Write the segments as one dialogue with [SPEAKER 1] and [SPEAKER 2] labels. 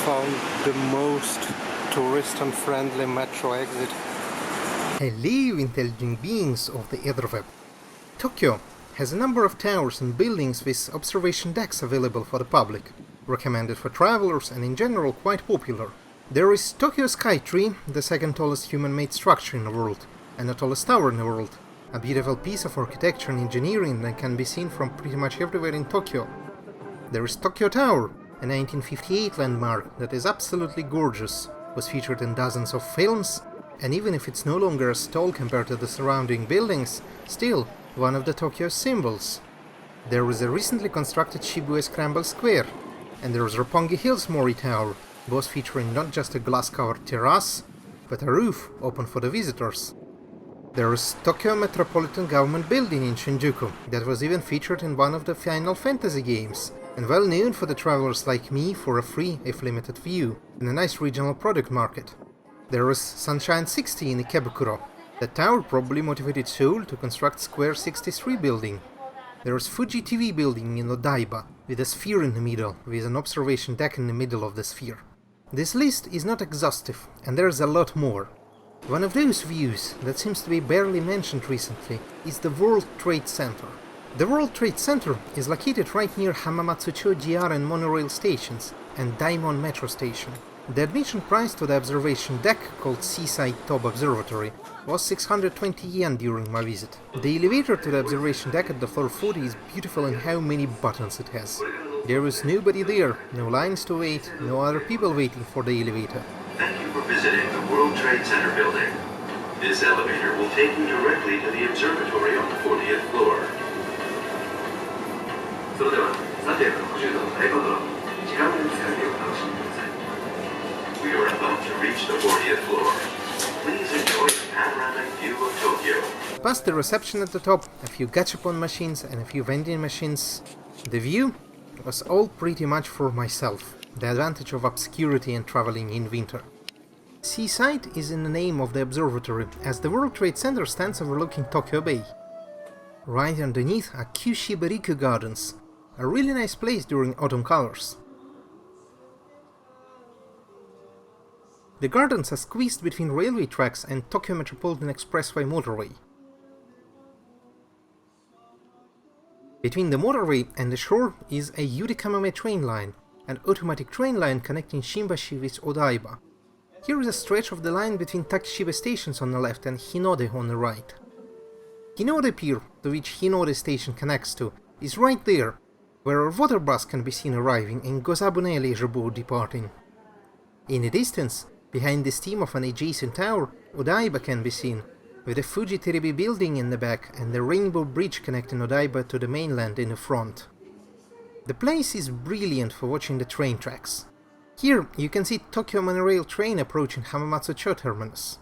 [SPEAKER 1] found the most tourist-unfriendly metro exit.
[SPEAKER 2] Hello, intelligent beings of the etherweb. Tokyo has a number of towers and buildings with observation decks available for the public, recommended for travelers and in general quite popular. There is Tokyo Skytree, the second tallest human-made structure in the world, and the tallest tower in the world, a beautiful piece of architecture and engineering that can be seen from pretty much everywhere in Tokyo. There is Tokyo Tower, a 1958 landmark that is absolutely gorgeous, was featured in dozens of films, and even if it's no longer as tall compared to the surrounding buildings, still one of the Tokyo symbols. There is a recently constructed Shibuya Scramble Square, and there is Roppongi Hills Mori Tower, both featuring not just a glass-covered terrace, but a roof open for the visitors. There is Tokyo Metropolitan Government Building in Shinjuku, that was even featured in one of the Final Fantasy games, and well known for the travelers like me for a free, if limited view, and a nice regional product market. There is Sunshine 60 in Ikebukuro. The tower probably motivated Seoul to construct Square 63 building. There is Fuji TV building in Odaiba, with a sphere in the middle, with an observation deck in the middle of the sphere. This list is not exhaustive, and there's a lot more. One of those views that seems to be barely mentioned recently is the World Trade Center. The World Trade Center is located right near Hamamatsucho JR and monorail stations, and Daimon Metro Station. The admission price to the observation deck, called Seaside Top Observatory, was 620 yen during my visit. The elevator to the observation deck at the floor 40 is beautiful in how many buttons it has. There is nobody there, no lines to wait, no other people waiting for the elevator.
[SPEAKER 3] Thank you for visiting the World Trade Center building. This elevator will take you directly to the observatory on the 40th floor. We are about to reach the 40th floor. Please enjoy the panoramic view of Tokyo.
[SPEAKER 2] Past the reception at the top, a few gachapon machines and a few vending machines, the view was all pretty much for myself, the advantage of obscurity and traveling in winter. Seaside is in the name of the observatory, as the World Trade Center stands overlooking Tokyo Bay. Right underneath are Kyushibariku Gardens, a really nice place during autumn colors. The gardens are squeezed between railway tracks and Tokyo Metropolitan Expressway motorway. Between the motorway and the shore is a Yurikamame train line, an automatic train line connecting Shimbashi with Odaiba. Here is a stretch of the line between Takeshiba stations on the left and Hinode on the right. Hinode Pier, to which Hinode station connects to, is right there, where a water bus can be seen arriving and Gozabune leisure boat departing. In the distance, behind the steam of an adjacent tower, Odaiba can be seen, with the Fuji Terebi building in the back and the Rainbow Bridge connecting Odaiba to the mainland in the front. The place is brilliant for watching the train tracks. Here you can see Tokyo monorail train approaching Hamamatsucho terminus.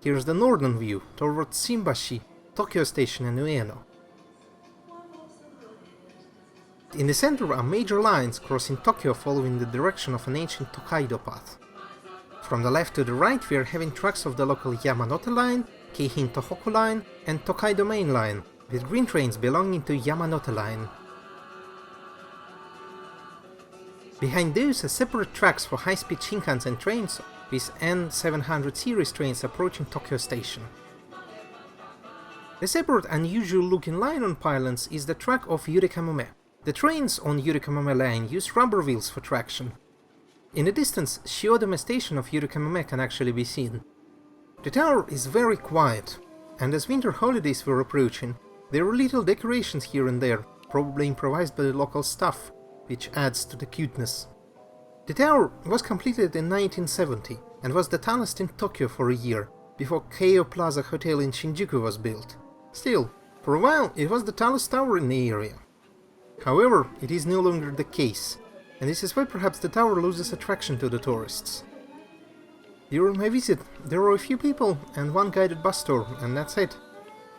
[SPEAKER 2] Here's the northern view, towards Shimbashi, Tokyo Station and Ueno. In the center are major lines crossing Tokyo following the direction of an ancient Tokaido path. From the left to the right we are having tracks of the local Yamanote Line, Keihin Tohoku Line and Tokaido Main Line, with green trains belonging to Yamanote Line. Behind those are separate tracks for high-speed Shinkansen trains with N700 series trains approaching Tokyo Station. The separate unusual-looking line on pylons is the track of Yurikamome. The trains on Yurikamome line use rubber wheels for traction. In the distance, Shiodome station of Yurikamome can actually be seen. The tower is very quiet, and as winter holidays were approaching, there were little decorations here and there, probably improvised by the local staff, which adds to the cuteness. The tower was completed in 1970 and was the tallest in Tokyo for a year, before Keio Plaza Hotel in Shinjuku was built. Still, for a while it was the tallest tower in the area. However, it is no longer the case, and this is why perhaps the tower loses attraction to the tourists. During my visit, there were a few people and one guided bus tour, and that's it.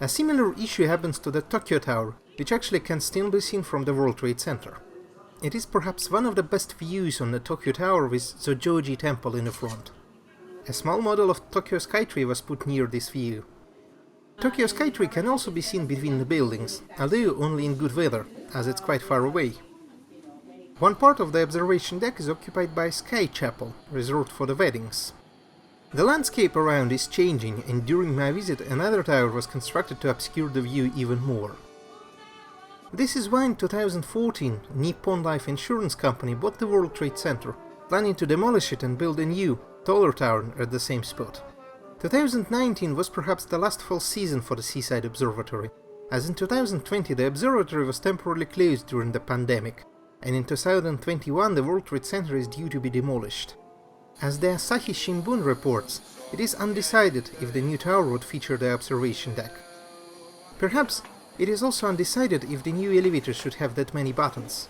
[SPEAKER 2] A similar issue happens to the Tokyo Tower, which actually can still be seen from the World Trade Center. It is perhaps one of the best views on the Tokyo Tower with Zojoji Temple in the front. A small model of Tokyo Skytree was put near this view. Tokyo Skytree can also be seen between the buildings, although only in good weather, as it's quite far away. One part of the observation deck is occupied by a sky chapel, reserved for the weddings. The landscape around is changing, and during my visit another tower was constructed to obscure the view even more. This is why in 2014 Nippon Life Insurance Company bought the World Trade Center, planning to demolish it and build a new, taller tower at the same spot. 2019 was perhaps the last full season for the Seaside Observatory, as in 2020 the observatory was temporarily closed during the pandemic, and in 2021 the World Trade Center is due to be demolished. As the Asahi Shimbun reports, it is undecided if the new tower would feature the observation deck. Perhaps it is also undecided if the new elevator should have that many buttons.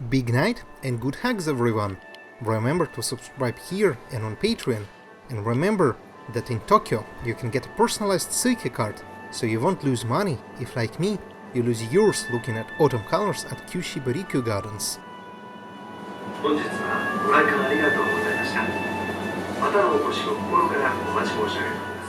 [SPEAKER 2] Big night and good hugs everyone! Remember to subscribe here and on Patreon, and remember that in Tokyo you can get a personalized Suica card, so you won't lose money if, like me, you lose yours looking at autumn colors at Kyushi Bariku Gardens.
[SPEAKER 3] 本日はご来館ありがとうございました。またのお越しを心からお待ち申し上げます。